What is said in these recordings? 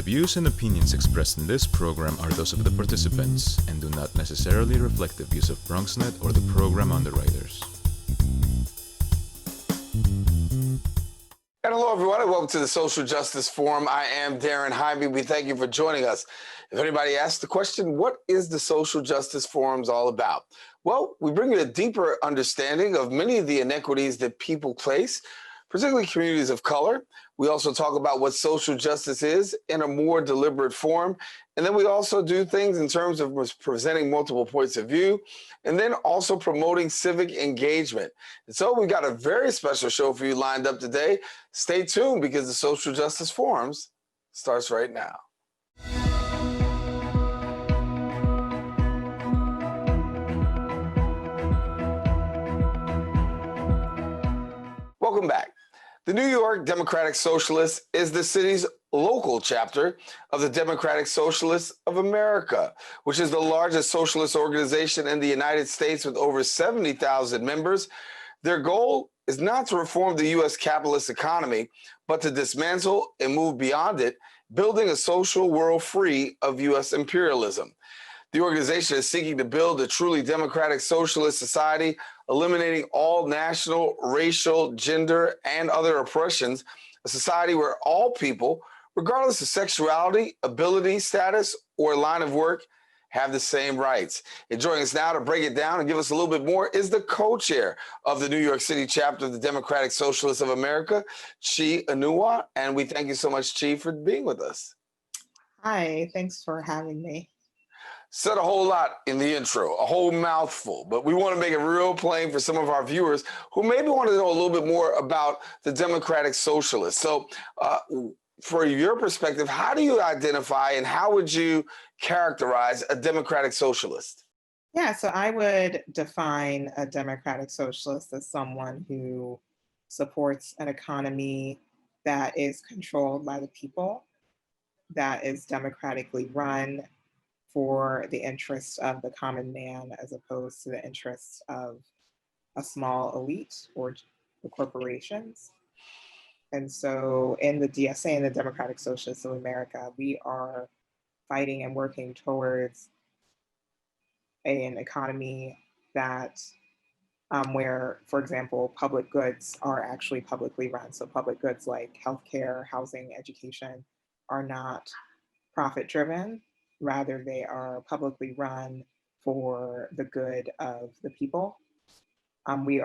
views and opinions expressed in this program are those of the participants and do not necessarily reflect the views of BronxNet or the program underwriters. And hello, everyone, and welcome to the Social Justice Forum. I am Daren, Jaime. We thank you for joining us. If anybody asks the question, what is the Social Justice Forums all about? Well, we bring you a deeper understanding of many of the inequities that people face, particularly communities of color. We also talk about what social justice is in a more deliberate form. And then we also do things in terms of presenting multiple points of view and then also promoting civic engagement. And so we've got a very special show for you lined up today. Stay tuned because the Social Justice Forums starts right now. Welcome back. The New York Democratic Socialists is the city's local chapter of the Democratic Socialists of America, which is the largest socialist organization in the United States with over 70,000 members. Their goal is not to reform the U.S. capitalist economy, but to dismantle and move beyond it, building a social world free of U.S. imperialism. The organization is seeking to build a truly democratic socialist society, eliminating all national, racial, gender, and other oppressions, a society where all people, regardless of sexuality, ability, status, or line of work, have the same rights. And joining us now to break it down and give us a little bit more is the co-chair of the New York City chapter of the Democratic Socialists of America, Anunwa. And we thank you so much, Chi, for being with us. Hi, thanks for having me. Said a whole lot in the intro, a whole mouthful, but we want to make it real plain for some of our viewers who maybe want to know a little bit more about the Democratic Socialists. So for your perspective, how do you identify and how would you characterize a Democratic Socialist? Yeah, so I would define a Democratic Socialist as someone who supports an economy that is controlled by the people, that is democratically run, for the interests of the common man as opposed to the interests of a small elite or the corporations. And so in the DSA and the Democratic Socialists of America, we are fighting and working towards an economy that where, for example, public goods are actually publicly run. So public goods like healthcare, housing, education are not profit driven. Rather, they are publicly run for the good of the people. We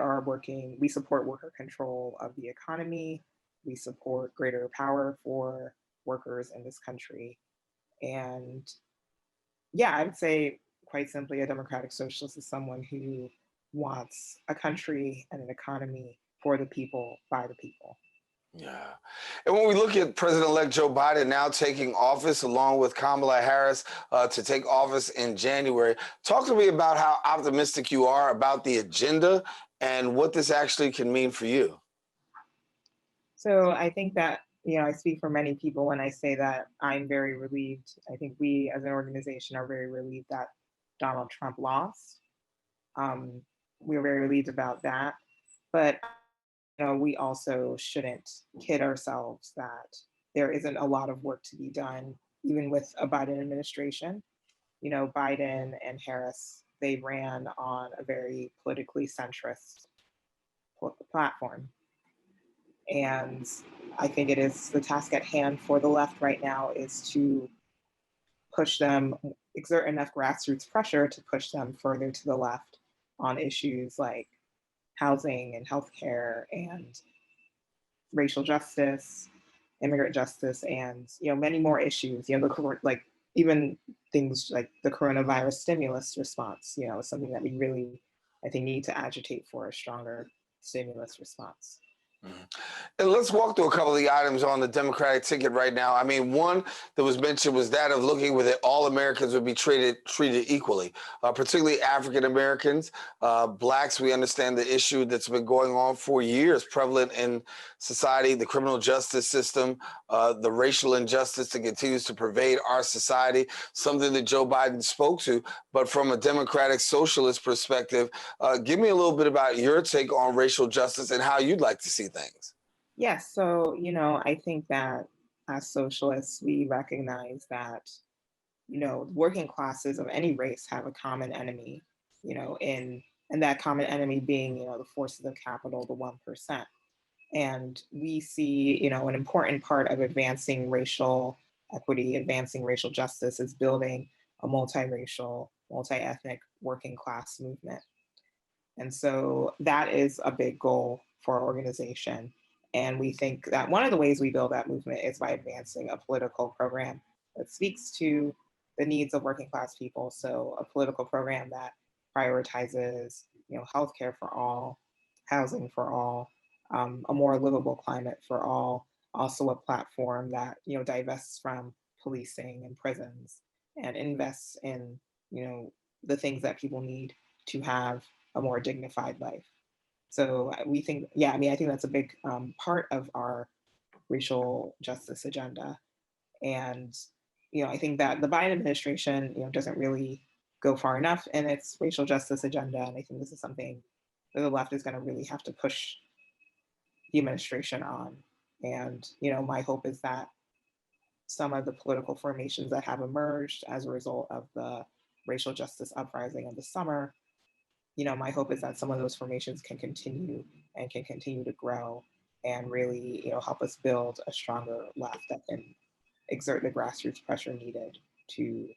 support worker control of the economy. We support greater power for workers in this country. And yeah, I would say quite simply, a Democratic Socialist is someone who wants a country and an economy for the people, by the people. Yeah. And when we look at President-elect Joe Biden now taking office along with Kamala Harris to take office in January, talk to me about how optimistic you are about the agenda and what this actually can mean for you. So I think that, I speak for many people when I say that I'm very relieved. I think we as an organization are very relieved that Donald Trump lost. We're very relieved about that. But we also shouldn't kid ourselves that there isn't a lot of work to be done, even with a Biden administration. Biden and Harris, they ran on a very politically centrist platform. And I think it is the task at hand for the left right now is to push them, exert enough grassroots pressure to push them further to the left on issues like housing and healthcare and racial justice, immigrant justice, and many more issues. Even things like the coronavirus stimulus response. Is something that we really, I think, need to agitate for a stronger stimulus response. And let's walk through a couple of the items on the Democratic ticket right now. I mean, one that was mentioned was that of looking where all Americans would be treated equally, particularly African Americans, blacks. We understand the issue that's been going on for years, prevalent in society, the criminal justice system, the racial injustice that continues to pervade our society, something that Joe Biden spoke to. But from a Democratic Socialist perspective, give me a little bit about your take on racial justice and how you'd like to see things. Yes. So, I think that as socialists, we recognize that, working classes of any race have a common enemy, and that common enemy being, the forces of capital, the 1%. And we see, an important part of advancing racial equity, advancing racial justice is building a multiracial, multi-ethnic working class movement. And so that is a big goal for our organization. And we think that one of the ways we build that movement is by advancing a political program that speaks to the needs of working class people. So a political program that prioritizes, healthcare for all, housing for all, a more livable climate for all, also a platform that, divests from policing and prisons and invests in, the things that people need to have a more dignified life. So we think, yeah, I think that's a big part of our racial justice agenda. And, I think that the Biden administration, doesn't really go far enough in its racial justice agenda. And I think this is something that the left is going to really have to push the administration on. And, my hope is that some of the political formations that have emerged as a result of the racial justice uprising of the summer, my hope is that some of those formations can continue and can continue to grow and really, help us build a stronger left that can exert the grassroots pressure needed to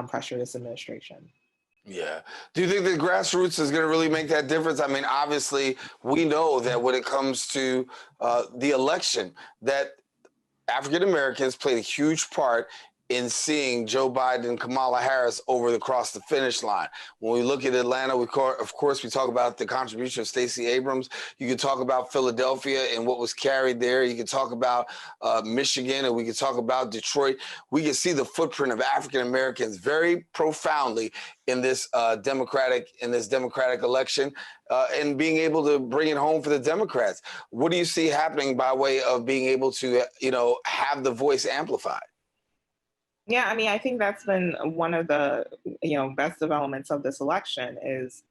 pressure this administration. Yeah. Do you think the grassroots is going to really make that difference? I mean, obviously, we know that when it comes to the election, that African Americans played a huge part in seeing Joe Biden and Kamala Harris across the finish line. When we look at Atlanta, of course, we talk about the contribution of Stacey Abrams. You could talk about Philadelphia and what was carried there. You could talk about Michigan, and we could talk about Detroit. We can see the footprint of African Americans very profoundly in this Democratic election, and being able to bring it home for the Democrats. What do you see happening by way of being able to, have the voice amplified? Yeah, I think that's been one of the, best developments of this election is,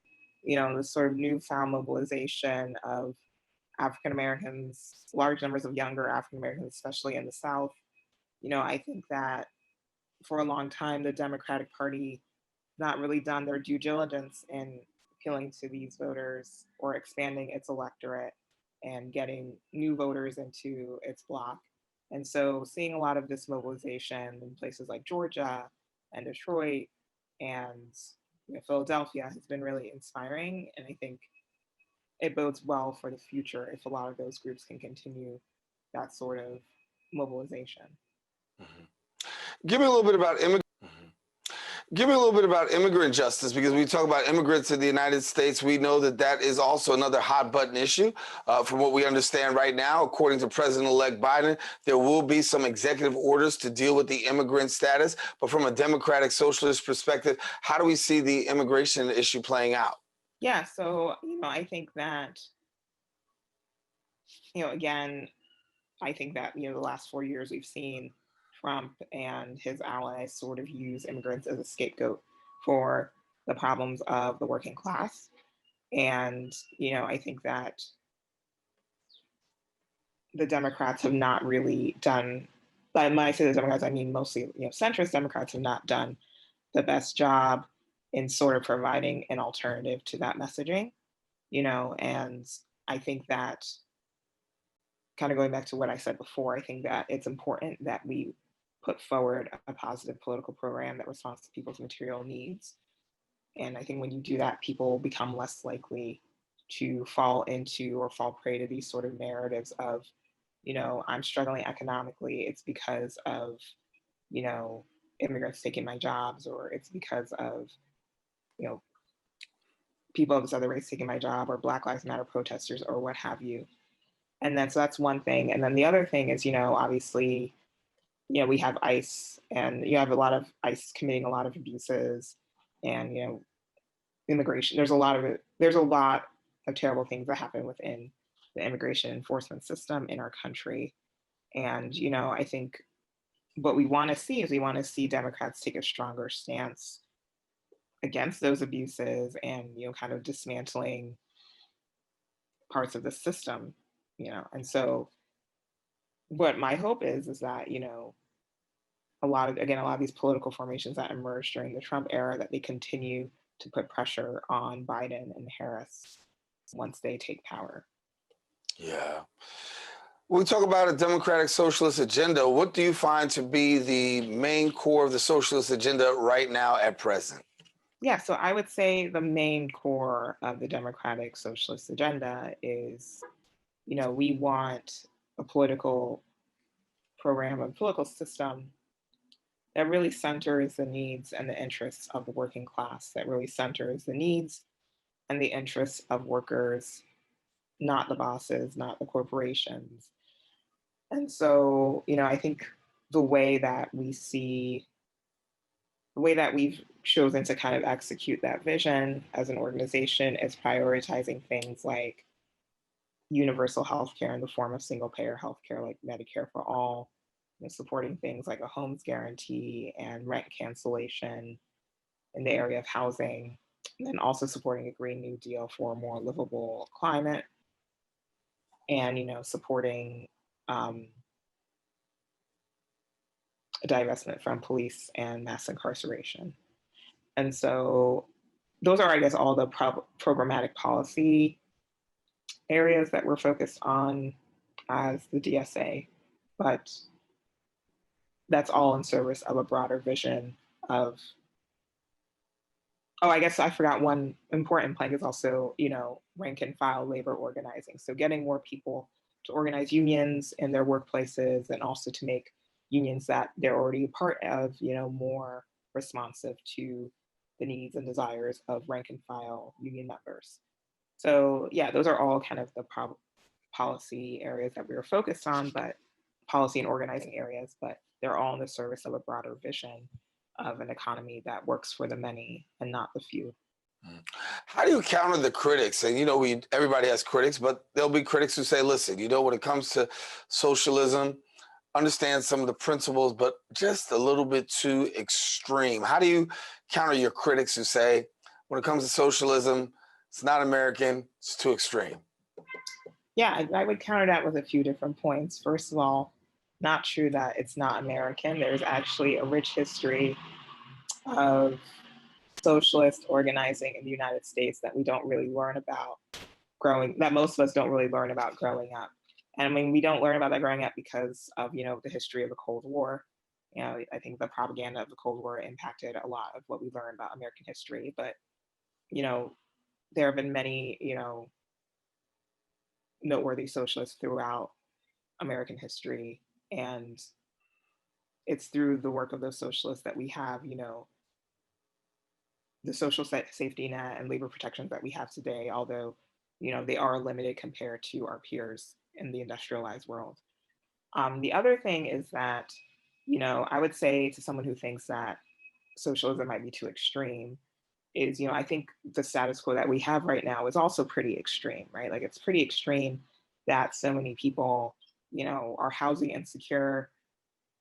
the sort of newfound mobilization of African Americans, large numbers of younger African Americans, especially in the South. I think that for a long time, the Democratic Party not really done their due diligence in appealing to these voters or expanding its electorate and getting new voters into its bloc. And so seeing a lot of this mobilization in places like Georgia and Detroit and Philadelphia has been really inspiring. And I think it bodes well for the future if a lot of those groups can continue that sort of mobilization. Mm-hmm. Give me a little bit about immigrant justice, because we talk about immigrants in the United States. We know that that is also another hot button issue. From what we understand right now, according to President-elect Biden, there will be some executive orders to deal with the immigrant status. But from a democratic socialist perspective, how do we see the immigration issue playing out? Yeah, so, I think that, again, I think that, the last 4 years we've seen Trump and his allies sort of use immigrants as a scapegoat for the problems of the working class. And, I think that the Democrats have not really done, when I say the Democrats, I mean mostly, centrist Democrats have not done the best job in sort of providing an alternative to that messaging, and I think that, kind of going back to what I said before, I think that it's important that we put forward a positive political program that responds to people's material needs. And I think when you do that, people become less likely to fall into or fall prey to these sort of narratives of, I'm struggling economically. It's because of, immigrants taking my jobs, or it's because of, people of this other race taking my job, or Black Lives Matter protesters, or what have you. And then, so that's one thing. And then the other thing is, obviously, we have ICE, and you have a lot of ICE committing a lot of abuses, and, immigration. There's a lot of terrible things that happen within the immigration enforcement system in our country. And, I think what we want to see is we want to see Democrats take a stronger stance against those abuses and, kind of dismantling parts of the system, and so what my hope is that, you know, a lot of these political formations that emerged during the Trump era, that they continue to put pressure on Biden and Harris once they take power. Yeah. When we talk about a democratic socialist agenda, what do you find to be the main core of the socialist agenda right now at present? Yeah, so I would say the main core of the democratic socialist agenda is, you know, we want a political program, a political system that really centers the needs and the interests of the working class, that really centers the needs and the interests of workers, not the bosses, not the corporations. And so, you know, I think the way that we see, the way that we've chosen to kind of execute that vision as an organization is prioritizing things like universal healthcare in the form of single payer healthcare, like Medicare for all, you know, supporting things like a homes guarantee and rent cancellation in the area of housing, and then also supporting a Green New Deal for a more livable climate, and, you know, supporting um, divestment from police and mass incarceration. And so those are, I guess, all the programmatic policy areas that we're focused on as the DSA, but that's all in service of a broader vision of, oh, I guess I forgot one important plank is also, you know, rank and file labor organizing. So getting more people to organize unions in their workplaces, and also to make unions that they're already a part of, you know, more responsive to the needs and desires of rank and file union members. So yeah, those are all kind of the policy areas that we were focused on, but policy and organizing areas, but they're all in the service of a broader vision of an economy that works for the many and not the few. How do you counter the critics? And you know, everybody has critics, but there'll be critics who say, "Listen, you know, when it comes to socialism, understand some of the principles, but just a little bit too extreme." How do you counter your critics who say, "When it comes to socialism, it's not American, it's too extreme"? Yeah, I would counter that with a few different points. First of all, not true that it's not American. There's actually a rich history of socialist organizing in the United States that we don't really learn about that most of us don't really learn about growing up. And I mean, we don't learn about that growing up because of, you know, the history of the Cold War. You know, I think the propaganda of the Cold War impacted a lot of what we learn about American history. But, you know, there have been many, you know, noteworthy socialists throughout American history. And it's through the work of those socialists that we have, you know, the social safety net and labor protections that we have today, although, you know, they are limited compared to our peers in the industrialized world. The other thing is that, you know, I would say to someone who thinks that socialism might be too extreme is, you know, I think the status quo that we have right now is also pretty extreme, right? Like, it's pretty extreme that so many people, you know, are housing insecure,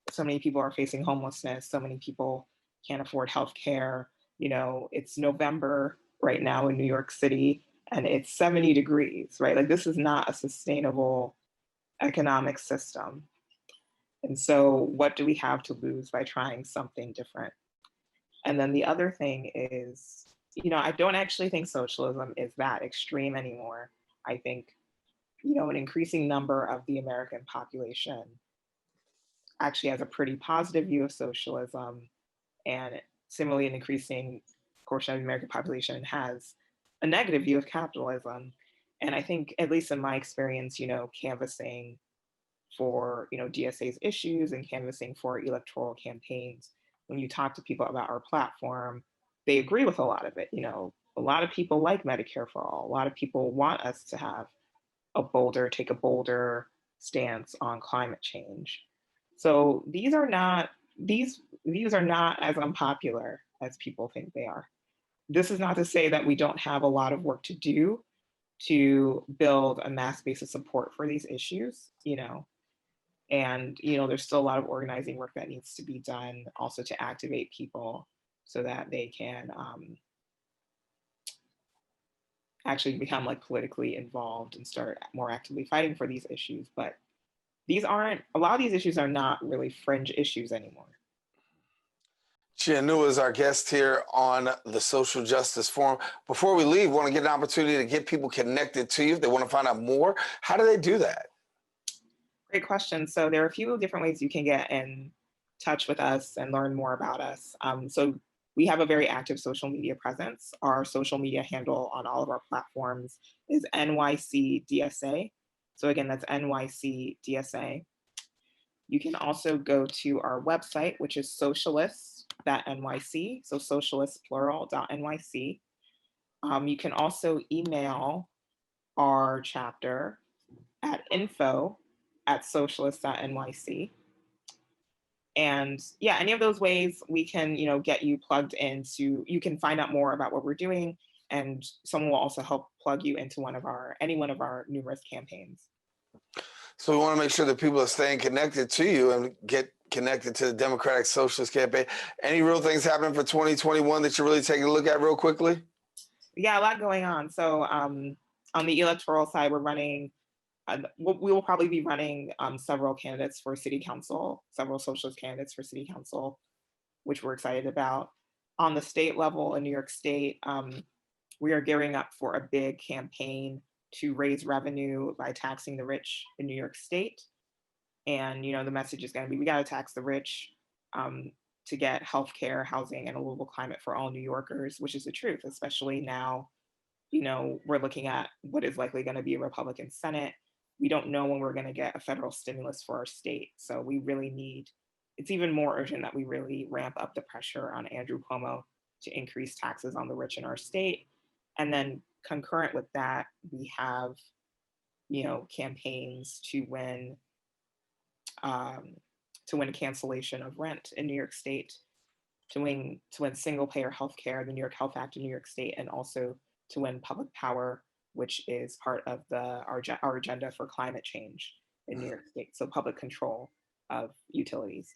so many people are facing homelessness, so many people can't afford health care. You know, it's November right now in New York City and it's 70 degrees, right? Like, this is not a sustainable economic system. And so what do we have to lose by trying something different? And then the other thing is, you know, I don't actually think socialism is that extreme anymore. I think, you know, an increasing number of the American population actually has a pretty positive view of socialism, and similarly, an increasing portion of the American population has a negative view of capitalism. And I think, at least in my experience, you know, canvassing for, you know, DSA's issues and canvassing for electoral campaigns, when you talk to people about our platform, they agree with a lot of it. You know, a lot of people like Medicare for all. A lot of people want us to have take a bolder stance on climate change. So these views are not as unpopular as people think they are. This is not to say that we don't have a lot of work to do to build a mass base of support for these issues, you know, and, you know, there's still a lot of organizing work that needs to be done also to activate people so that they can actually become like politically involved and start more actively fighting for these issues. But a lot of these issues are not really fringe issues anymore. Anunwa is our guest here on the Social Justice Forum. Before we leave, want to get an opportunity to get people connected to you if they want to find out more. How do they do that? Great question. So there are a few different ways you can get in touch with us and learn more about us. So we have a very active social media presence. Our social media handle on all of our platforms is NYCDSA. So again, that's NYCDSA. You can also go to our website, which is socialist.nyc, so socialist plural.nyc. You can also email our chapter at info@socialist.nyc. And yeah, any of those ways we can, get you plugged into, you can find out more about what we're doing, and someone will also help plug you into any one of our numerous campaigns. So we want to make sure that people are staying connected to you and get connected to the Democratic Socialist campaign. Any real things happening for 2021 that you're really taking a look at real quickly? Yeah, a lot going on. So on the electoral side, we're running, we will probably be running several candidates for city council, several socialist candidates for city council, which we're excited about. On the state level in New York State, we are gearing up for a big campaign to raise revenue by taxing the rich in New York State. And, the message is going to be, we got to tax the rich to get healthcare, housing, and a livable climate for all New Yorkers, which is the truth, especially now, we're looking at what is likely going to be a Republican Senate. We don't know when we're going to get a federal stimulus for our state. So we really it's even more urgent that we really ramp up the pressure on Andrew Cuomo to increase taxes on the rich in our state. And then concurrent with that, we have, campaigns to win cancellation of rent in New York State, to win single payer healthcare, the New York Health Act in New York State, and also to win public power, which is part of our agenda for climate change in New York State. So public control of utilities.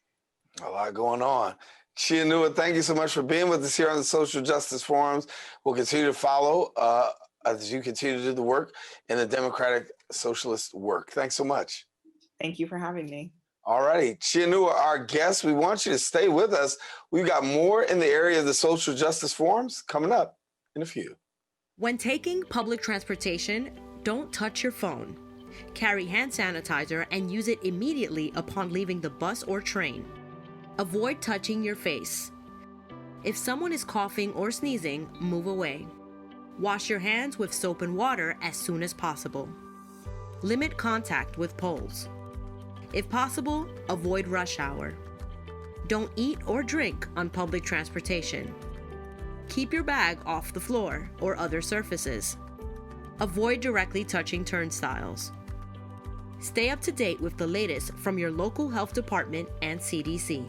A lot going on. Anunwa, thank you so much for being with us here on the Social Justice Forums. We'll continue to follow as you continue to do the work in the Democratic Socialist work. Thanks so much. Thank you for having me. All righty. Anunwa, our guest, we want you to stay with us. We've got more in the area of the Social Justice Forums coming up in a few. When taking public transportation, don't touch your phone. Carry hand sanitizer and use it immediately upon leaving the bus or train. Avoid touching your face. If someone is coughing or sneezing, move away. Wash your hands with soap and water as soon as possible. Limit contact with poles. If possible, avoid rush hour. Don't eat or drink on public transportation. Keep your bag off the floor or other surfaces. Avoid directly touching turnstiles. Stay up to date with the latest from your local health department and CDC.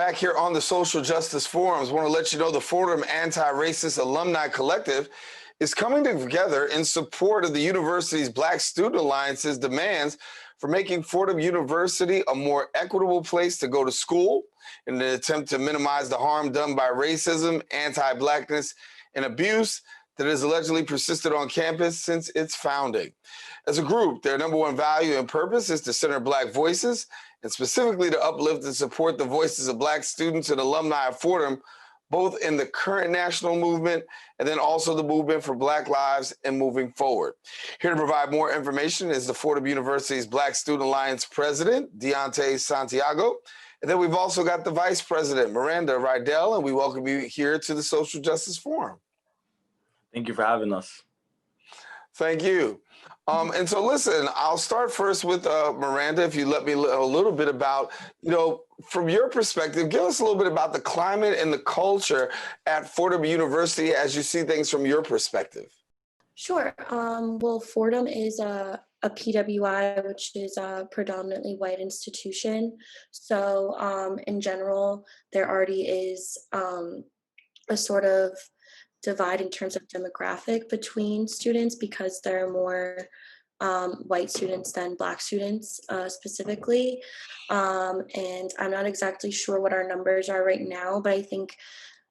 back here on the Social Justice Forums. I want to let you know the Fordham Anti-Racist Alumni Collective is coming together in support of the university's Black Student Alliance's demands for making Fordham University a more equitable place to go to school in an attempt to minimize the harm done by racism, anti-Blackness, and abuse that has allegedly persisted on campus since its founding. As a group, their number one value and purpose is to center Black voices and specifically to uplift and support the voices of Black students and alumni of Fordham, both in the current national movement and then also the movement for Black lives and moving forward. Here to provide more information is the Fordham University's Black Student Alliance President, Diontay Santiago. And then we've also got the Vice President, Miranda Rydel, and we welcome you here to the Social Justice Forum. Thank you for having us. Thank you. And so listen, I'll start first with Miranda, if you let me a little bit about, from your perspective, give us a little bit about the climate and the culture at Fordham University as you see things from your perspective. Sure. Well, Fordham is a PWI, which is a predominantly white institution. So in general, there already is a sort of divide in terms of demographic between students because there are more white students than Black students specifically. And I'm not exactly sure what our numbers are right now, but I think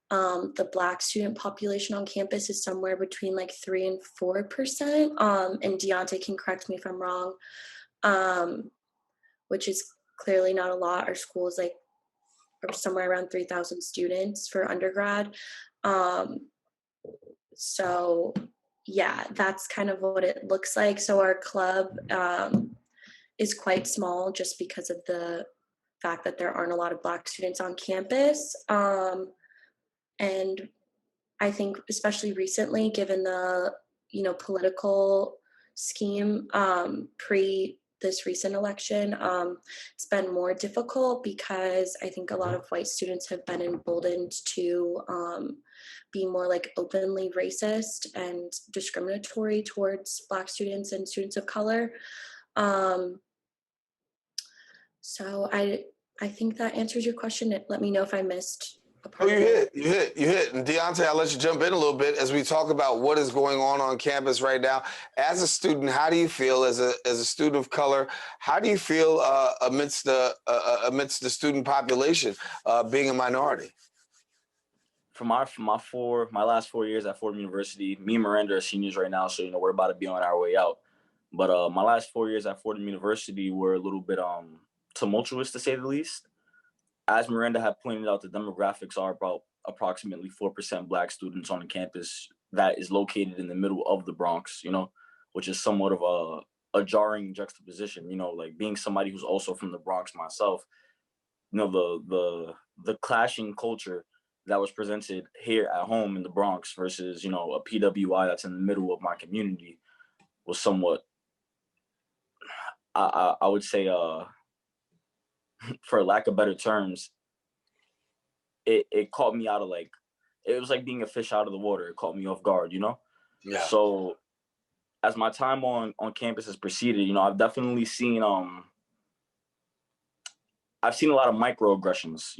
the Black student population on campus is somewhere between like 3 and 4%. And Diontay can correct me if I'm wrong, which is clearly not a lot. Our school is like somewhere around 3,000 students for undergrad. So yeah, that's kind of what it looks like. So our club is quite small just because of the fact that there aren't a lot of Black students on campus. And I think especially recently, given the, political scheme pre this recent election, it's been more difficult because I think a lot of white students have been emboldened to be more like openly racist and discriminatory towards Black students and students of color. So I think that answers your question. Let me know if I missed a part. Oh, you hit. And Diontay, I'll let you jump in a little bit as we talk about what is going on campus right now. As a student, how do you feel as a student of color? How do you feel amidst the student population being a minority? For my last 4 years at Fordham University, me and Miranda are seniors right now, so we're about to be on our way out. But my last 4 years at Fordham University were a little bit tumultuous, to say the least. As Miranda had pointed out, the demographics are about approximately 4% Black students on the campus that is located in the middle of the Bronx, which is somewhat of a jarring juxtaposition, like being somebody who's also from the Bronx myself, the clashing culture that was presented here at home in the Bronx versus, a PWI that's in the middle of my community was somewhat, I would say, for lack of better terms, it caught me out of it was like being a fish out of the water. It caught me off guard, Yeah. So as my time on campus has proceeded, I've definitely seen, I've seen a lot of microaggressions,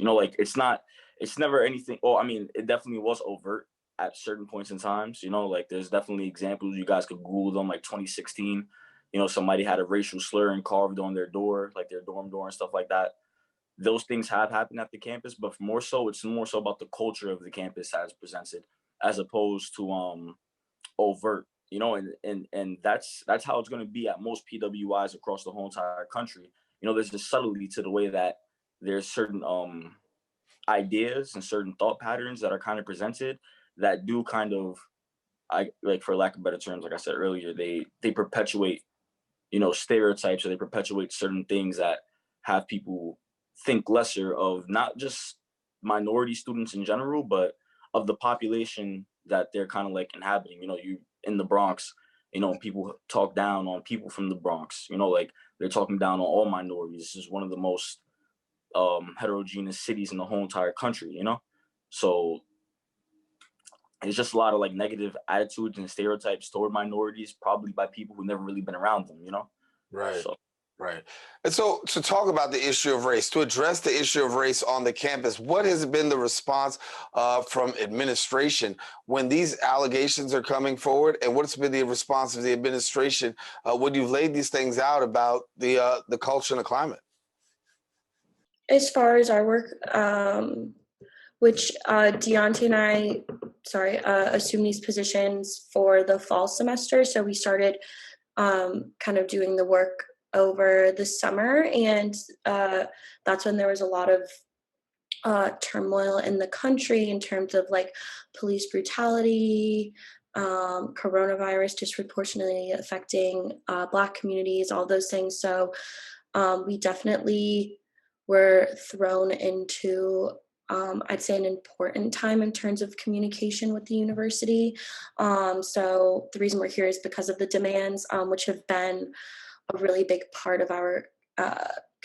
it's never anything. Oh, I mean, it definitely was overt at certain points in times, there's definitely examples. You guys could Google them, like 2016, somebody had a racial slur and carved on their door, like their dorm door and stuff like that. Those things have happened at the campus, but it's more so about the culture of the campus as presented, as opposed to overt, and that's how it's going to be at most PWIs across the whole entire country. There's this subtlety to the way that there's certain ideas and certain thought patterns that are kind of presented that do kind of, for lack of better terms, like I said earlier, they perpetuate, stereotypes, or they perpetuate certain things that have people think lesser of not just minority students in general, but of the population that they're kind of like inhabiting. You in the Bronx, people talk down on people from the Bronx, they're talking down on all minorities. This is one of the most heterogeneous cities in the whole entire country, so it's just a lot of negative attitudes and stereotypes toward minorities, probably by people who've never really been around them, Right. So Right. And so to talk about the issue of race, to address the issue of race on the campus, what has been the response from administration when these allegations are coming forward? And what's been the response of the administration when you've laid these things out about the culture and the climate? As far as our work, which Diontay and I, assumed these positions for the fall semester. So we started kind of doing the work over the summer, and that's when there was a lot of turmoil in the country in terms of like police brutality, coronavirus disproportionately affecting Black communities, all those things. So we definitely were thrown into I'd say an important time in terms of communication with the university. So the reason we're here is because of the demands, which have been a really big part of our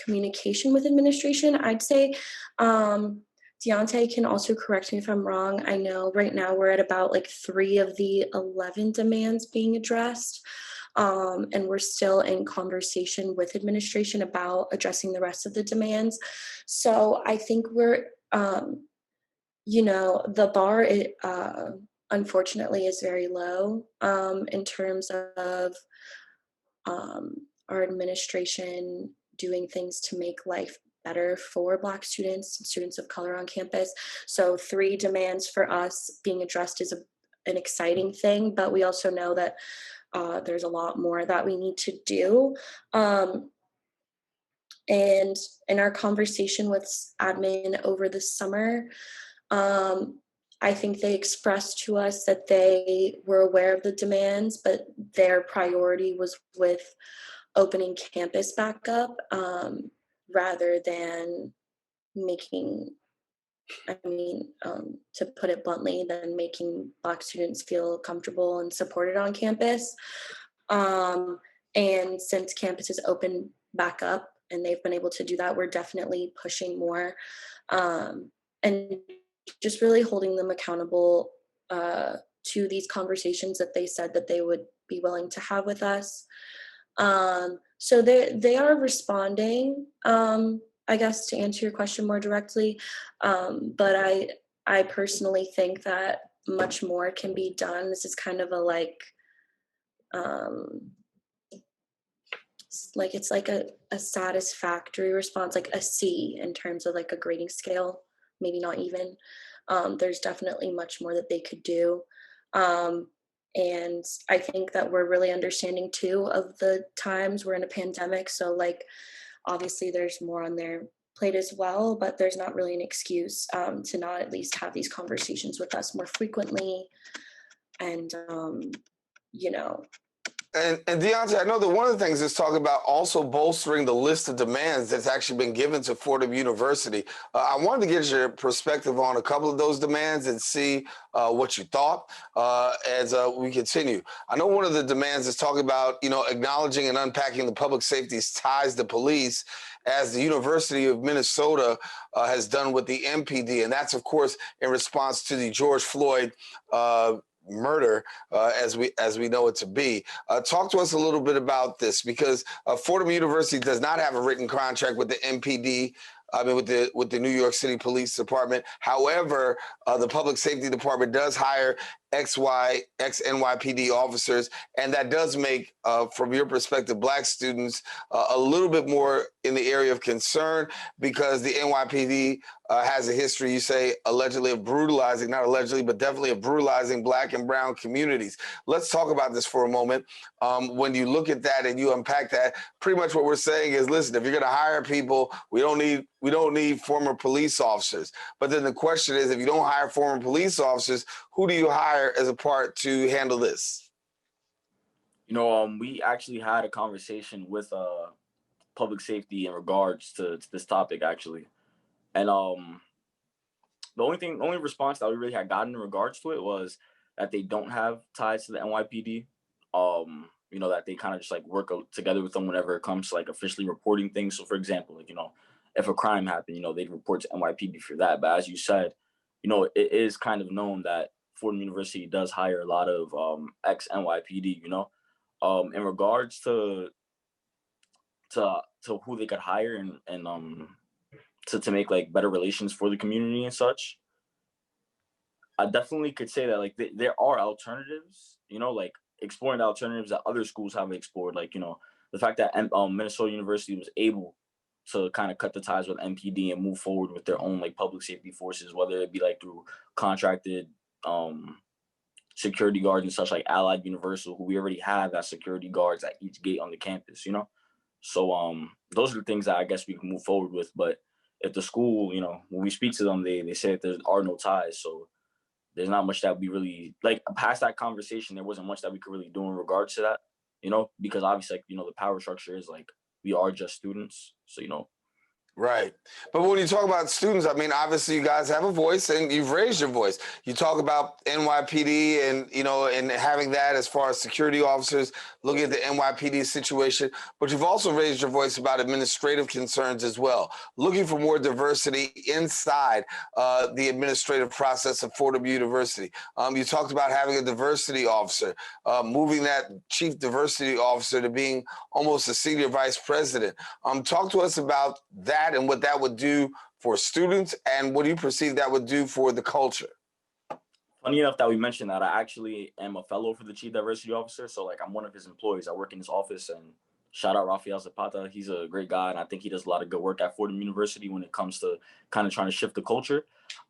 communication with administration. I'd say Diontay can also correct me if I'm wrong. I know right now we're at about like 3 of the 11 demands being addressed. And we're still in conversation with administration about addressing the rest of the demands. So I think we're, the bar, unfortunately, is very low in terms of our administration doing things to make life better for Black students and students of color on campus. So 3 demands for us being addressed is an exciting thing, but we also know that there's a lot more that we need to do. And in our conversation with admin over the summer, I think they expressed to us that they were aware of the demands, but their priority was with opening campus back up rather than making, to put it bluntly, than making Black students feel comfortable and supported on campus. And since campus is open back up and they've been able to do that, we're definitely pushing more and just really holding them accountable to these conversations that they said that they would be willing to have with us. So they are responding, I guess, to answer your question more directly. But I personally think that much more can be done. This is kind of a it's like a satisfactory response, like a C in terms of like a grading scale, maybe not even. There's definitely much more that they could do. And I think that we're really understanding too of the times we're in a pandemic. So like, obviously there's more on their plate as well, but there's not really an excuse to not at least have these conversations with us more frequently. And, And Diontay, I know that one of the things is talking about also bolstering the list of demands that's actually been given to Fordham University. I wanted to get your perspective on a couple of those demands and see what you thought as we continue. I know one of the demands is talking about, acknowledging and unpacking the public safety's ties to police, as the University of Minnesota has done with the MPD. And that's, of course, in response to the George Floyd murder, as we know it to be. Talk to us a little bit about this, because Fordham University does not have a written contract with the MPD. With the New York City Police Department. However, the Public Safety Department does hire ex-NYPD officers, and that does make, from your perspective, Black students a little bit more in the area of concern, because the NYPD has a history, you say, allegedly of brutalizing, not allegedly, but definitely of brutalizing Black and brown communities. Let's talk about this for a moment. When you look at that and you unpack that, pretty much what we're saying is, listen, if you're going to hire people, we don't need former police officers. But then the question is, if you don't hire former police officers, who do you hire as a part to handle this? We actually had a conversation with public safety in regards to this topic, actually. And the only response that we really had gotten in regards to it was that they don't have ties to the NYPD. That they kind of just like work together with them whenever it comes to like officially reporting things. So for example, if a crime happened, they'd report to NYPD for that. But as you said, it is kind of known that Fordham University does hire a lot of ex-NYPD, in regards to to who they could hire and to make like better relations for the community and such. I definitely could say that like there are alternatives, like exploring the alternatives that other schools haven't explored. Like, the fact that Minnesota University was able to kind of cut the ties with MPD and move forward with their own like public safety forces, whether it be like through contracted security guards and such, like Allied Universal, who we already have as security guards at each gate on the campus, So those are the things that I guess we can move forward with. But if the school, when we speak to them, they say that there are no ties. So there's not much that we really, like, past that conversation, there wasn't much that we could really do in regards to that, because obviously, like, the power structure is like, we are just students. So, Right. But when you talk about students, I mean, obviously you guys have a voice and you've raised your voice. You talk about NYPD and, and having that as far as security officers, looking at the NYPD situation, but you've also raised your voice about administrative concerns as well, looking for more diversity inside the administrative process of Fordham University. You talked about having a diversity officer, moving that chief diversity officer to being almost a senior vice president. Talk to us about that and what that would do for students and what do you perceive that would do for the culture? Funny enough that we mentioned that, I actually am a fellow for the Chief Diversity Officer. So like I'm one of his employees. I work in his office, and shout out Rafael Zapata. He's a great guy, and I think he does a lot of good work at Fordham University when it comes to kind of trying to shift the culture.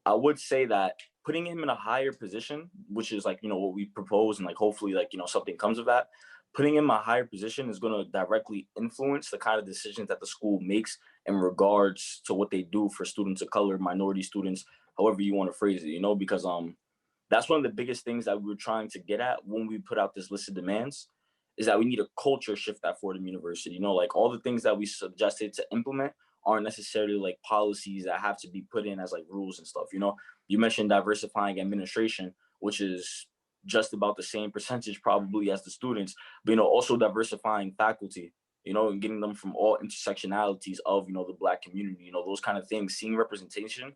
I would say that putting him in a higher position, which is like, what we propose, and like hopefully like, something comes of that, putting him in a higher position is going to directly influence the kind of decisions that the school makes in regards to what they do for students of color, minority students, however you want to phrase it, because that's one of the biggest things that we were trying to get at when we put out this list of demands, is that we need a culture shift at Fordham University. Like all the things that we suggested to implement aren't necessarily like policies that have to be put in as like rules and stuff. You mentioned diversifying administration, which is just about the same percentage probably as the students, but also diversifying faculty, and getting them from all intersectionalities of, the Black community, those kind of things. Seeing representation,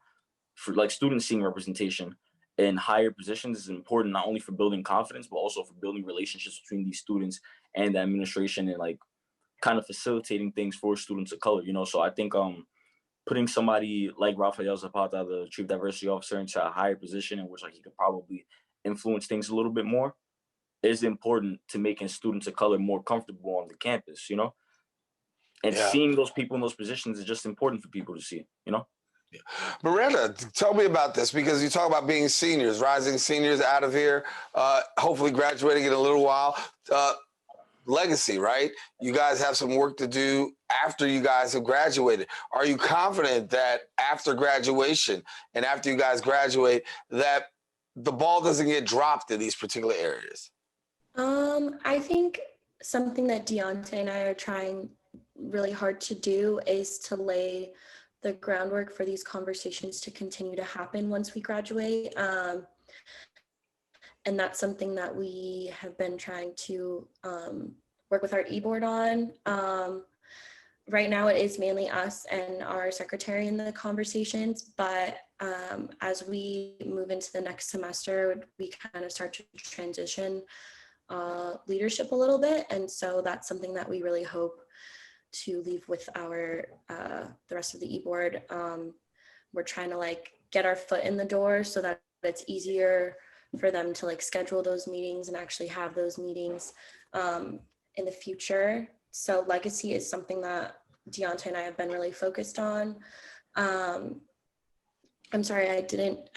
for like students seeing representation in higher positions is important, not only for building confidence, but also for building relationships between these students and the administration, and like kind of facilitating things for students of color, So I think putting somebody like Rafael Zapata, the Chief Diversity Officer, into a higher position in which like he could probably influence things a little bit more is important to making students of color more comfortable on the campus, And Yeah. seeing those people in those positions is just important for people to see, Yeah. Miranda, tell me about this, because you talk about being seniors, rising seniors out of here, hopefully graduating in a little while. Legacy, right? You guys have some work to do after you guys have graduated. Are you confident that after graduation and after you guys graduate, that the ball doesn't get dropped in these particular areas? I think something that Diontay and I are trying really hard to do is to lay the groundwork for these conversations to continue to happen once we graduate. And that's something that we have been trying to work with our e-board on. Right now it is mainly us and our secretary in the conversations, but as we move into the next semester, we kind of start to transition leadership a little bit. And so that's something that we really hope to leave with our the rest of the e-board. We're trying to like get our foot in the door so that it's easier for them to like schedule those meetings and actually have those meetings in the future. So legacy is something that Diontay and I have been really focused on. I'm sorry, I didn't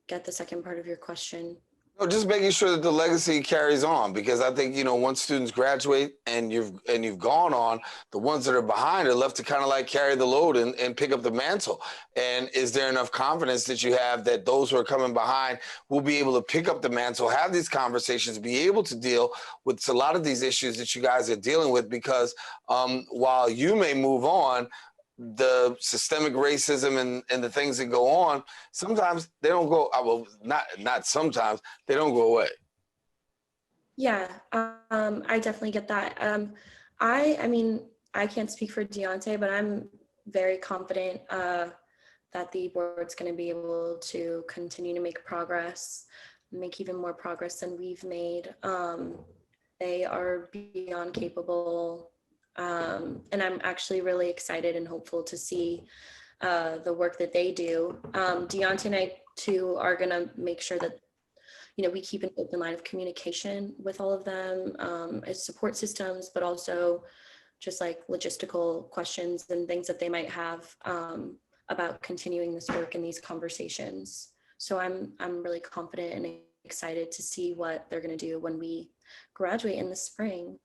get the second part of your question. No, just making sure that the legacy carries on, because I think, once students graduate and you've gone on, the ones that are behind are left to kind of like carry the load and pick up the mantle. And is there enough confidence that you have that those who are coming behind will be able to pick up the mantle, have these conversations, be able to deal with a lot of these issues that you guys are dealing with? Because while you may move on, the systemic racism and the things that go on, sometimes they don't go, well, not sometimes, they don't go away. Yeah, I definitely get that. I mean, I can't speak for Diontay, but I'm very confident that the board's going to be able to continue to make progress, make even more progress than we've made. They are beyond capable And I'm actually really excited and hopeful to see the work that they do. Diontay and I too are gonna make sure that, we keep an open line of communication with all of them, as support systems, but also just like logistical questions and things that they might have about continuing this work and these conversations. So I'm really confident and excited to see what they're going to do when we graduate in the spring.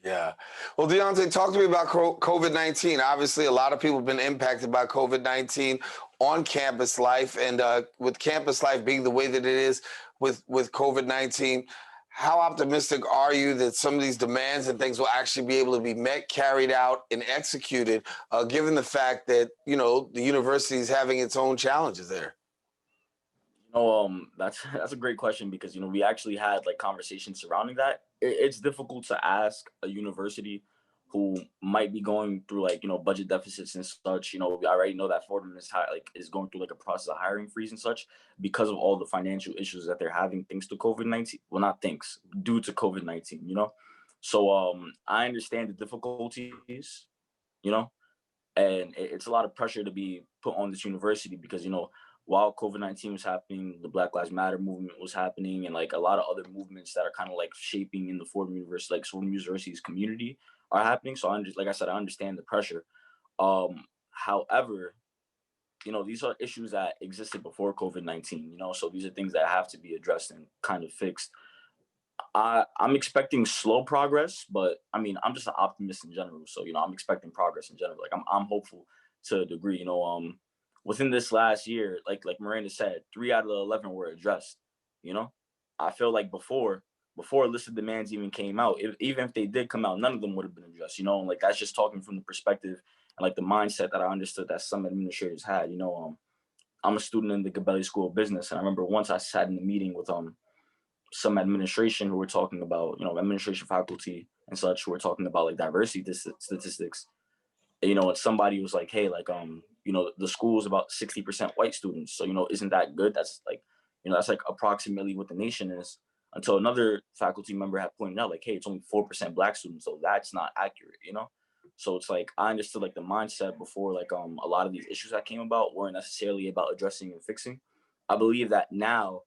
Yeah. Well, Diontay, talk to me about COVID-19. Obviously, a lot of people have been impacted by COVID-19 on campus life, and with campus life being the way that it is with COVID-19, how optimistic are you that some of these demands and things will actually be able to be met, carried out, and executed, given the fact that, the university is having its own challenges there? That's a great question because, we actually had like conversations surrounding that. It's difficult to ask a university who might be going through like, budget deficits and such. We already know that Fordham is going through like a process of hiring freeze and such because of all the financial issues that they're having thanks to COVID-19. Well, not thanks, due to COVID-19, So I understand the difficulties, and it's a lot of pressure to be put on this university because, while COVID-19 was happening, the Black Lives Matter movement was happening, and like a lot of other movements that are kind of like shaping in the Fordham University, like Fordham University's community are happening. So like I said, I understand the pressure. However, these are issues that existed before COVID-19, so these are things that have to be addressed and kind of fixed. I'm expecting slow progress, but I mean, I'm just an optimist in general. So, I'm expecting progress in general. Like I'm hopeful to a degree, within this last year, like Miranda said, 3 out of the 11 were addressed. I feel like before illicit demands even came out, even if they did come out, none of them would have been addressed. And like that's just talking from the perspective and like the mindset that I understood that some administrators had. I'm a student in the Gabelli School of Business, and I remember once I sat in a meeting with some administration who were talking about, administration faculty and such, who were talking about like diversity statistics. And somebody was like, hey, like the school is about 60% white students. So, isn't that good? That's like, that's like approximately what the nation is, until another faculty member had pointed out like, hey, it's only 4% Black students. So that's not accurate, So it's like, I understood like the mindset before, like a lot of these issues that came about weren't necessarily about addressing and fixing. I believe that now,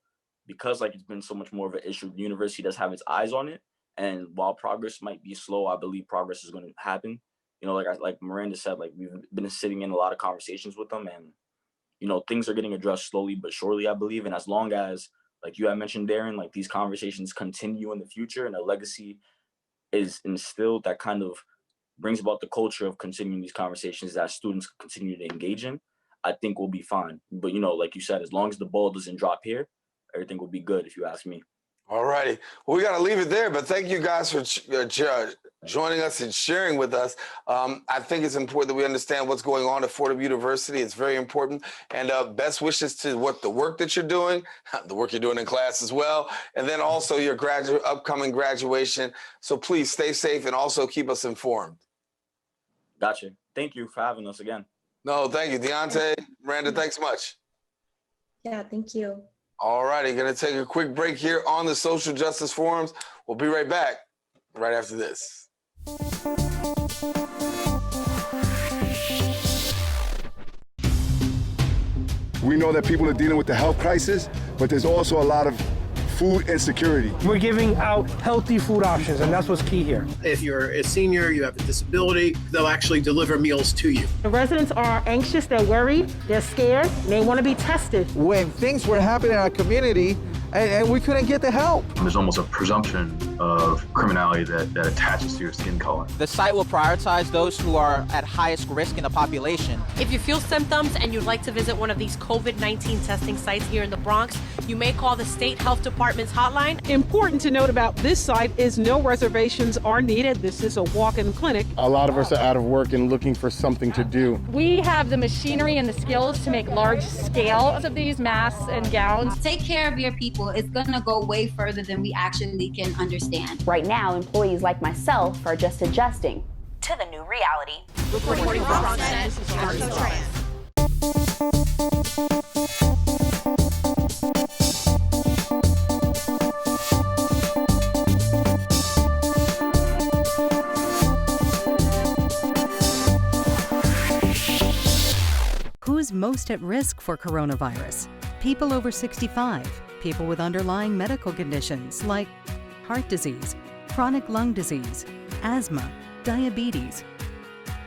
because like it's been so much more of an issue, the university does have its eyes on it. And while progress might be slow, I believe progress is going to happen. Like Miranda said, like we've been sitting in a lot of conversations with them, and things are getting addressed slowly but surely, I believe. And as long as, like you had mentioned, Daren, like these conversations continue in the future and a legacy is instilled that kind of brings about the culture of continuing these conversations that students continue to engage in, I think we'll be fine. But like you said, as long as the ball doesn't drop here, everything will be good, if you ask me. All righty. Well, we got to leave it there, but thank you guys for joining us and sharing with us. I think it's important that we understand what's going on at Fordham University. It's very important. And best wishes to the work that you're doing, the work you're doing in class as well, and then also your upcoming graduation. So please stay safe and also keep us informed. Gotcha. Thank you for having us again. No, thank you. Diontay, Miranda, thanks so much. Yeah, thank you. All righty, going to take a quick break here on the Social Justice Forums. We'll be right back right after this. We know that people are dealing with the health crisis, but there's also a lot of food insecurity. We're giving out healthy food options, and that's what's key here. If you're a senior, you have a disability, they'll actually deliver meals to you. The residents are anxious, they're worried, they're scared, they want to be tested. When things were happening in our community and we couldn't get the help. There's almost a presumption of criminality that attaches to your skin color. The site will prioritize those who are at highest risk in the population. If you feel symptoms and you'd like to visit one of these COVID-19 testing sites here in the Bronx, you may call the State Health Department's hotline. Important to note about this site is no reservations are needed. This is a walk-in clinic. A lot of us are out of work and looking for something to do. We have the machinery and the skills to make large scales of these masks and gowns. Take care of your people. It's going to go way further than we actually can understand. Right now, employees like myself are just adjusting to the new reality. Reporting from BronxNet, this is Characterize. most at risk for coronavirus: people over 65, people with underlying medical conditions like heart disease, chronic lung disease, asthma, diabetes,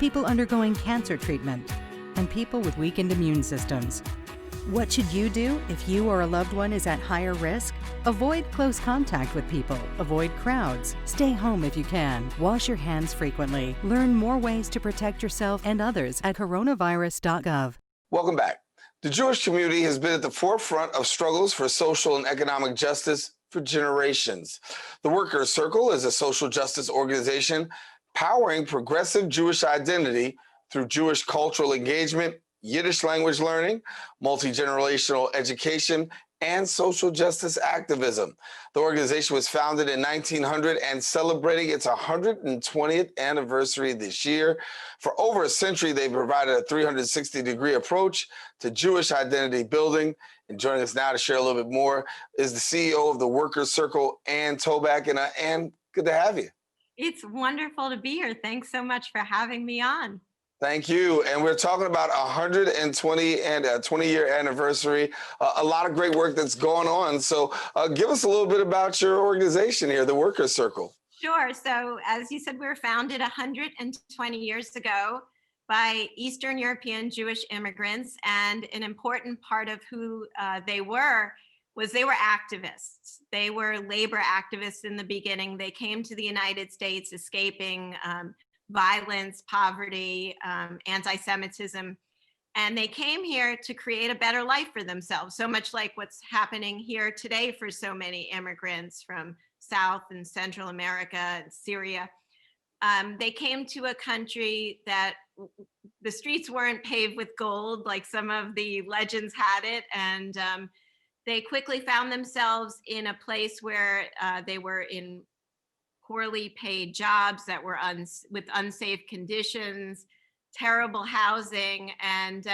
people undergoing cancer treatment, and people with weakened immune systems. What should you do if you or a loved one is at higher risk? Avoid close contact with people, avoid crowds, stay home if you can, wash your hands frequently. Learn more ways to protect yourself and others at coronavirus.gov. Welcome back. The Jewish community has been at the forefront of struggles for social and economic justice for generations. The Workers' Circle is a social justice organization powering progressive Jewish identity through Jewish cultural engagement, Yiddish language learning, multi-generational education, and social justice activism. The organization was founded in 1900 and celebrating its 120th anniversary this year. For over a century, they've provided a 360-degree approach to Jewish identity building. And joining us now to share a little bit more is the CEO of the Workers' Circle, Ann Toback. And Ann, good to have you. It's wonderful to be here. Thanks so much for having me on. Thank you. And we're talking about 120 and a 20-year anniversary, a lot of great work that's going on. So give us a little bit about your organization here, the Workers' Circle. Sure. So as you said, we were founded 120 years ago by Eastern European Jewish immigrants. And an important part of who they were was they were activists. They were labor activists in the beginning. They came to the United States escaping violence, poverty, anti-Semitism. And they came here to create a better life for themselves, so much like what's happening here today for so many immigrants from South and Central America and Syria. They came to a country that the streets weren't paved with gold like some of the legends had it. And they quickly found themselves in a place where they were in poorly paid jobs that were with unsafe conditions, terrible housing. And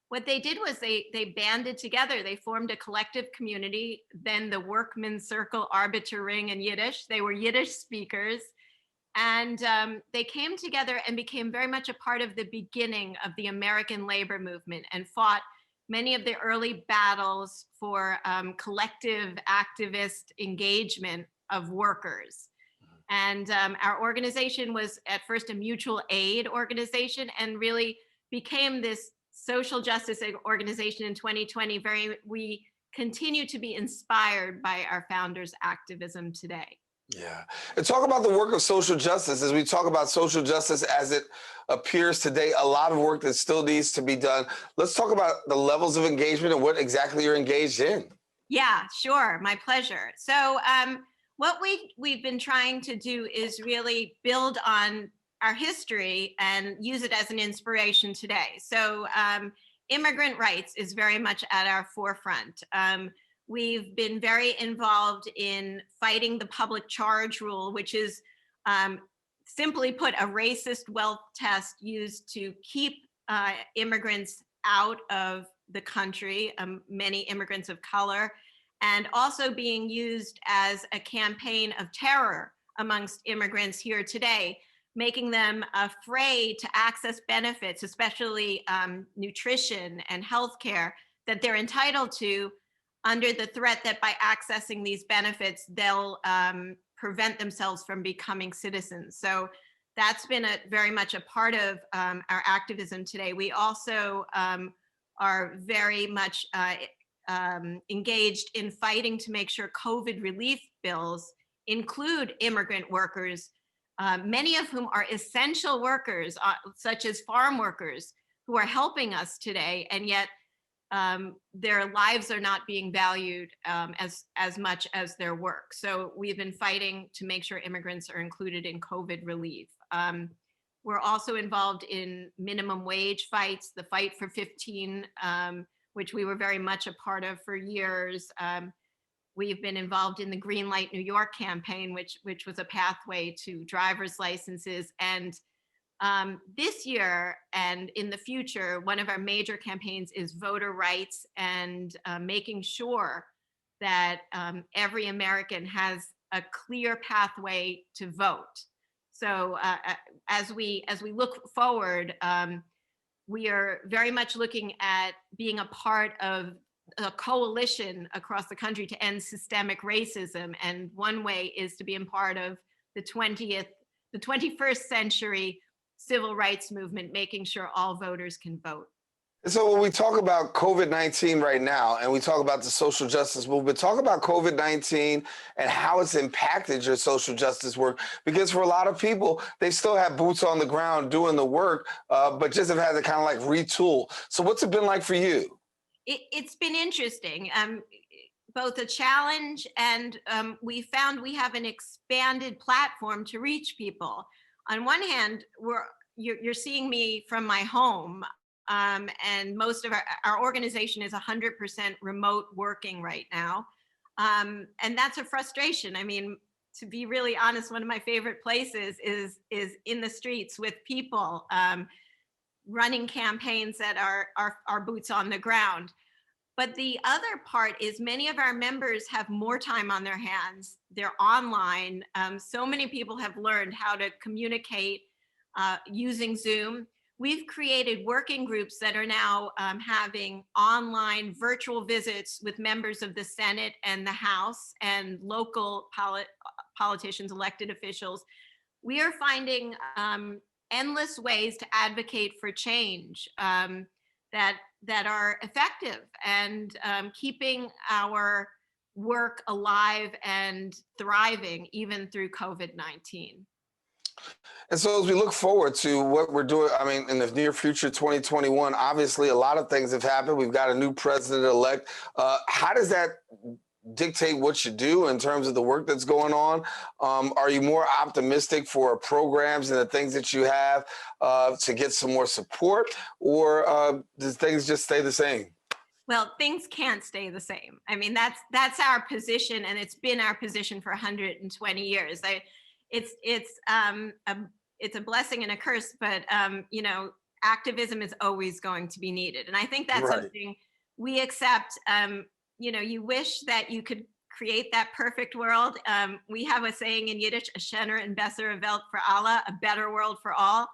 what they did was they banded together. They formed a collective community, then the Workmen's Circle, Arbiter Ring in Yiddish. They were Yiddish speakers. And they came together and became very much a part of the beginning of the American labor movement and fought many of the early battles for collective activist engagement of workers. And our organization was at first a mutual aid organization and really became this social justice organization in 2020. We continue to be inspired by our founders' activism today. Yeah. And talk about the work of social justice. As we talk about social justice as it appears today, a lot of work that still needs to be done. Let's talk about the levels of engagement and what exactly you're engaged in. Yeah, sure. My pleasure. So what we've been trying to do is really build on our history and use it as an inspiration today. So immigrant rights is very much at our forefront. We've been very involved in fighting the public charge rule, which is simply put a racist wealth test used to keep immigrants out of the country, many immigrants of color, and also being used as a campaign of terror amongst immigrants here today, making them afraid to access benefits, especially nutrition and healthcare that they're entitled to, under the threat that by accessing these benefits, they'll prevent themselves from becoming citizens. So that's been very much a part of our activism today. We also are very much engaged in fighting to make sure COVID relief bills include immigrant workers, many of whom are essential workers, such as farm workers, who are helping us today, and yet their lives are not being valued as much as their work. So we've been fighting to make sure immigrants are included in COVID relief. We're also involved in minimum wage fights, the fight for 15, which we were very much a part of for years. We've been involved in the Green Light New York campaign, which was a pathway to driver's licenses. And this year and in the future, one of our major campaigns is voter rights and making sure that every American has a clear pathway to vote. So as we look forward, we are very much looking at being a part of a coalition across the country to end systemic racism. And one way is to be a part of the 21st century civil rights movement, making sure all voters can vote. So when we talk about COVID-19 right now, and we talk about the social justice movement, talk about COVID-19 and how it's impacted your social justice work. Because for a lot of people, they still have boots on the ground doing the work, but just have had to kind of like retool. So what's it been like for you? It's been interesting, both a challenge and we found we have an expanded platform to reach people. On one hand, you're seeing me from my home. And most of our organization is 100% remote working right now. And that's a frustration. I mean, to be really honest, one of my favorite places is in the streets with people, running campaigns that are boots on the ground. But the other part is many of our members have more time on their hands. They're online. So many people have learned how to communicate using Zoom. We've created working groups that are now having online virtual visits with members of the Senate and the House and local politicians, elected officials. We are finding endless ways to advocate for change that are effective and keeping our work alive and thriving even through COVID-19. And so as we look forward to what we're doing, I mean, in the near future, 2021, obviously a lot of things have happened. We've got a new president-elect. How does that dictate what you do in terms of the work that's going on? Are you more optimistic for programs and the things that you have to get some more support, or does things just stay the same? Well, things can't stay the same. I mean, that's our position, and it's been our position for 120 years. It's a blessing and a curse, but you know, activism is always going to be needed, and I think that's right. Something we accept. You know, you wish that you could create that perfect world. We have a saying in Yiddish, "A schöner und bessere Welt für alle," a better world for all.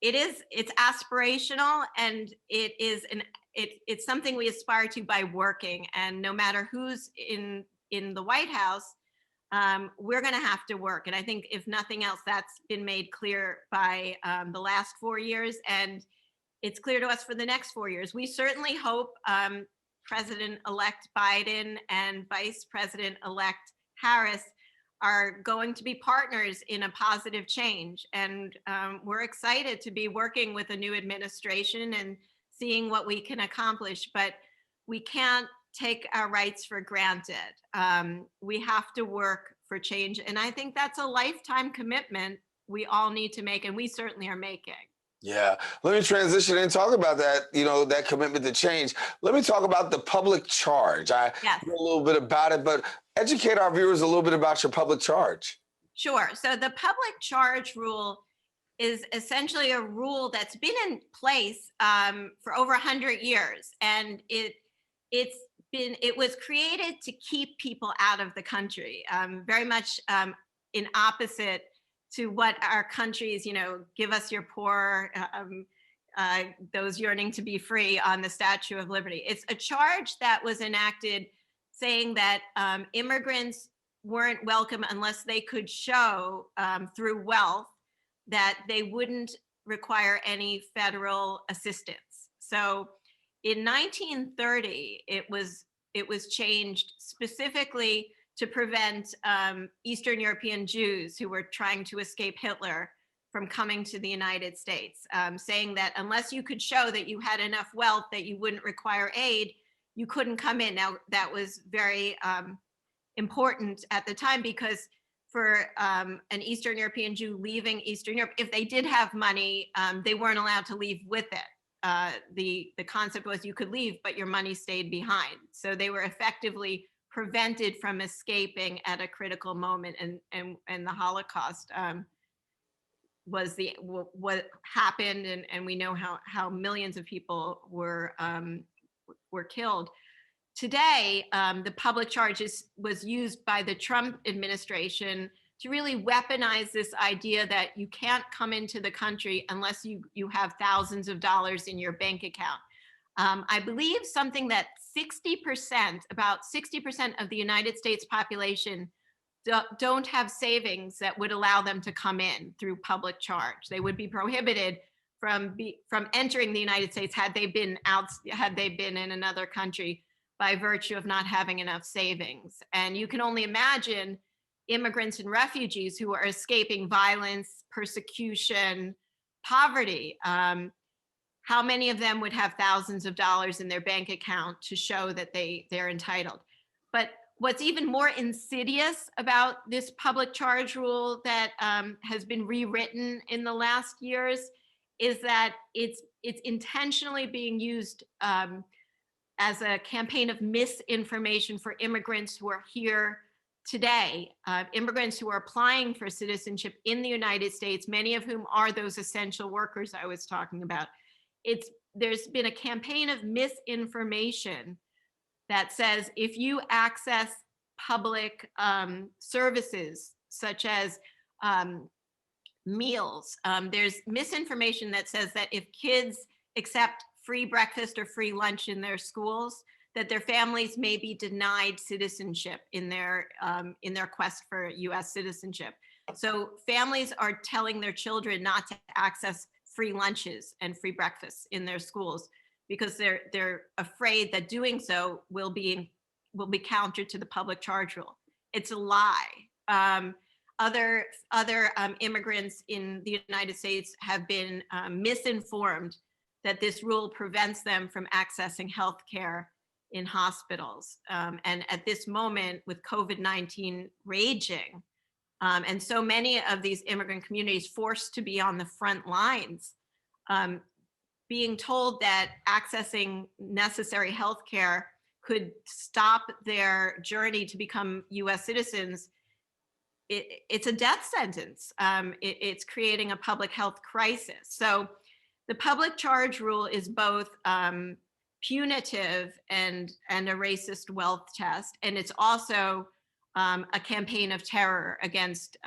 It's aspirational, and it's something we aspire to by working. And no matter who's in the White House, we're going to have to work. And I think if nothing else, that's been made clear by the last 4 years, and it's clear to us for the next 4 years. We certainly hope President-elect Biden and Vice President-elect Harris are going to be partners in a positive change. And we're excited to be working with a new administration and seeing what we can accomplish, but we can't take our rights for granted. We have to work for change. And I think that's a lifetime commitment we all need to make, and we certainly are making. Yeah, let me transition and talk about that, you know, that commitment to change. Let me talk about the public charge. I know a little bit about it, but educate our viewers a little bit about your public charge. Sure. So the public charge rule is essentially a rule that's been in place for over 100 years. And it was created to keep people out of the country, very much in opposite to what our countries, you know, give us your poor, those yearning to be free on the Statue of Liberty. It's a charge that was enacted saying that immigrants weren't welcome unless they could show through wealth that they wouldn't require any federal assistance. So in 1930, it was changed specifically to prevent Eastern European Jews who were trying to escape Hitler from coming to the United States, saying that unless you could show that you had enough wealth that you wouldn't require aid, you couldn't come in. Now, that was very important at the time, because for an Eastern European Jew leaving Eastern Europe, if they did have money, they weren't allowed to leave with it. The concept was you could leave, but your money stayed behind. So they were effectively prevented from escaping at a critical moment, and the Holocaust was what happened, and we know how millions of people were killed. Today, the public charge was used by the Trump administration to really weaponize this idea that you can't come into the country unless you have thousands of dollars in your bank account. I believe something that about 60% of the United States population don't have savings that would allow them to come in through public charge. They would be prohibited from entering the United States had they been in another country by virtue of not having enough savings. And you can only imagine immigrants and refugees who are escaping violence, persecution, poverty. How many of them would have thousands of dollars in their bank account to show that they're entitled? But what's even more insidious about this public charge rule that has been rewritten in the last years is that it's intentionally being used as a campaign of misinformation for immigrants who are here today, immigrants who are applying for citizenship in the United States, many of whom are those essential workers I was talking about. There's been a campaign of misinformation that says if you access public services such as meals, there's misinformation that says that if kids accept free breakfast or free lunch in their schools, that their families may be denied citizenship in their quest for U.S. citizenship. So families are telling their children not to access free lunches and free breakfasts in their schools because they're afraid that doing so will be counter to the public charge rule. It's a lie. Other immigrants in the United States have been misinformed that this rule prevents them from accessing health care in hospitals. And at this moment, with COVID-19 raging, and so many of these immigrant communities forced to be on the front lines, being told that accessing necessary health care could stop their journey to become US citizens, it's a death sentence. It's creating a public health crisis. So the public charge rule is both punitive and a racist wealth test, and it's also a campaign of terror against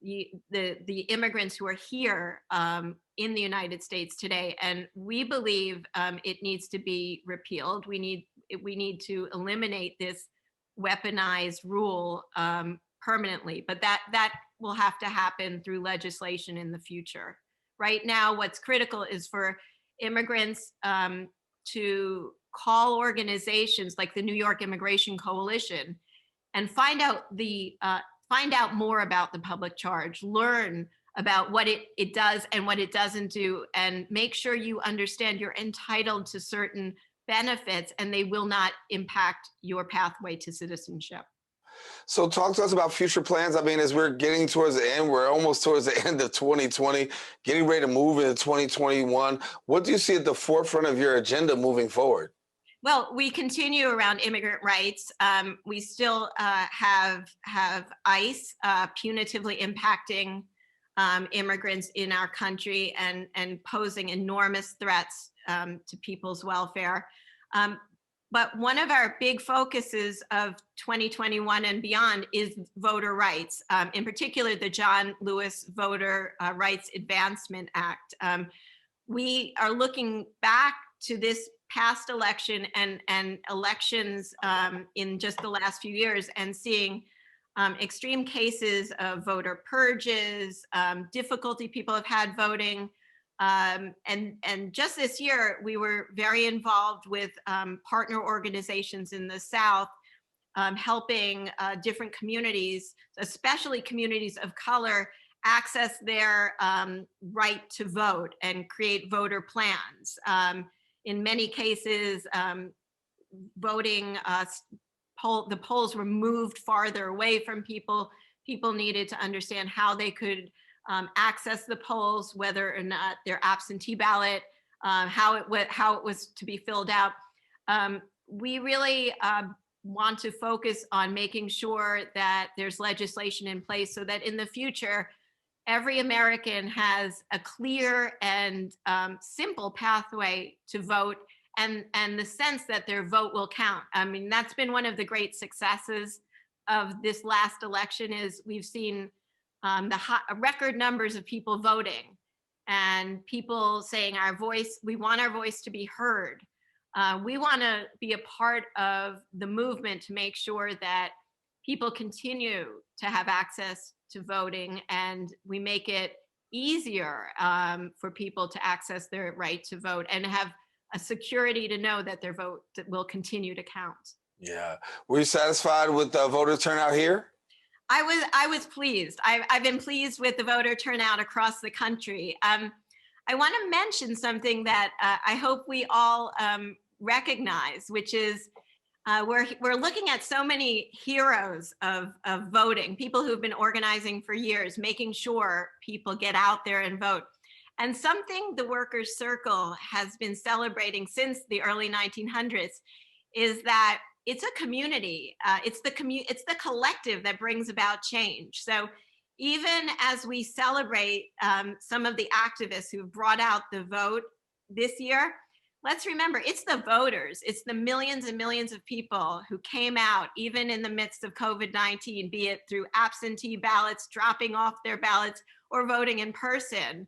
the immigrants who are here in the United States today. And we believe it needs to be repealed. We need to eliminate this weaponized rule permanently, but that will have to happen through legislation in the future. Right now, what's critical is for immigrants to call organizations like the New York Immigration Coalition and find out more about the public charge, learn about what it does and what it doesn't do, and make sure you understand you're entitled to certain benefits and they will not impact your pathway to citizenship. So talk to us about future plans. I mean, as we're getting towards the end, we're almost towards the end of 2020, getting ready to move into 2021. What do you see at the forefront of your agenda moving forward? Well, we continue around immigrant rights. We still have ICE punitively impacting immigrants in our country and posing enormous threats to people's welfare. But one of our big focuses of 2021 and beyond is voter rights, in particular, the John Lewis Voter Rights Advancement Act. We are looking back to this past election and elections in just the last few years and seeing extreme cases of voter purges, difficulty people have had voting. And just this year, we were very involved with partner organizations in the South, helping different communities, especially communities of color, access their right to vote and create voter plans. In many cases, voting, the polls were moved farther away from people. People needed to understand how they could access the polls, whether or not their absentee ballot, how it was to be filled out. We really want to focus on making sure that there's legislation in place so that in the future, every American has a clear and simple pathway to vote and the sense that their vote will count. I mean, that's been one of the great successes of this last election is we've seen record numbers of people voting and people saying we want our voice to be heard. We want to be a part of the movement to make sure that people continue to have access to voting and we make it easier for people to access their right to vote and have a security to know that their vote will continue to count. Yeah. Were you satisfied with the voter turnout here? I was pleased. I've been pleased with the voter turnout across the country. I want to mention something that I hope we all recognize, which is we're looking at so many heroes of voting, people who've been organizing for years, making sure people get out there and vote. And something the Workers' Circle has been celebrating since the early 1900s is that it's a community. It's the collective that brings about change. So even as we celebrate some of the activists who've brought out the vote this year, let's remember it's the voters. It's the millions and millions of people who came out even in the midst of COVID-19, be it through absentee ballots, dropping off their ballots, or voting in person.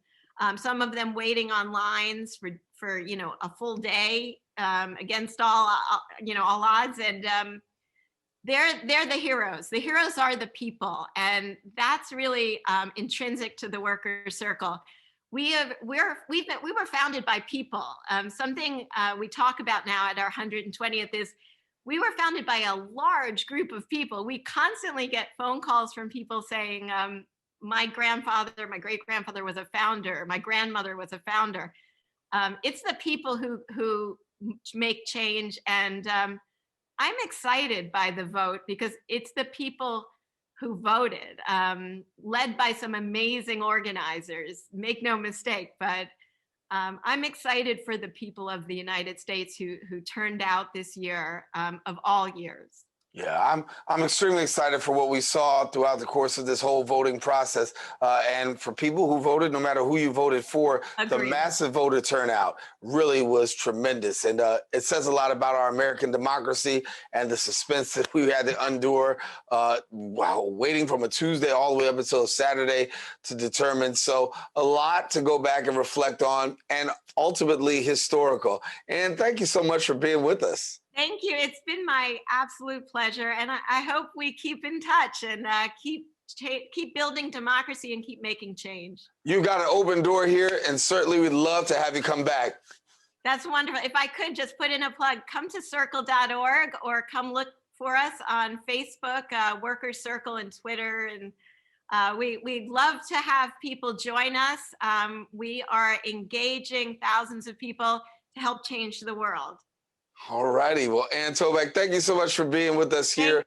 Some of them waiting on lines for a full day against all odds, and they're the heroes. The heroes are the people, and that's really intrinsic to the Workers' Circle. We were founded by people. Something we talk about now at our 120th is we were founded by a large group of people. We constantly get phone calls from people saying, my grandfather, my great-grandfather was a founder, my grandmother was a founder. It's the people who make change, and I'm excited by the vote because it's the people who voted, led by some amazing organizers, make no mistake, but I'm excited for the people of the United States who turned out this year of all years. Yeah, I'm extremely excited for what we saw throughout the course of this whole voting process. And for people who voted, no matter who you voted for, the massive voter turnout really was tremendous. And it says a lot about our American democracy and the suspense that we had to endure waiting from a Tuesday all the way up until Saturday to determine. So a lot to go back and reflect on, and ultimately historical. And thank you so much for being with us. Thank you. It's been my absolute pleasure. And I hope we keep in touch and keep building democracy and keep making change. You got an open door here, and certainly we'd love to have you come back. That's wonderful. If I could just put in a plug, come to circle.org or come look for us on Facebook, Workers' Circle, and Twitter. And we'd love to have people join us. We are engaging thousands of people to help change the world. All righty. Well, Ann Toback, thank you so much for being with us here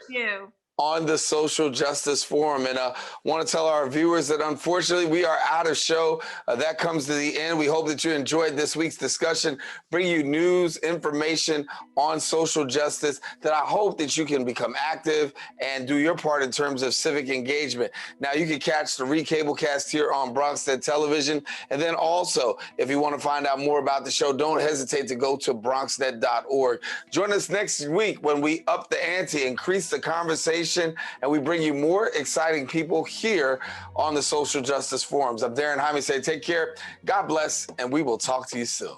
on the Social Justice Forum. And I want to tell our viewers that unfortunately we are out of show. That comes to the end. We hope that you enjoyed this week's discussion, bring you news, information on social justice that I hope that you can become active and do your part in terms of civic engagement. Now, you can catch the recablecast here on BronxNet Television. And then also, if you want to find out more about the show, don't hesitate to go to BronxNet.org. Join us next week when we up the ante, increase the conversation, and we bring you more exciting people here on the Social Justice Forums. I'm Daren. Jaime say take care, God bless, and we will talk to you soon.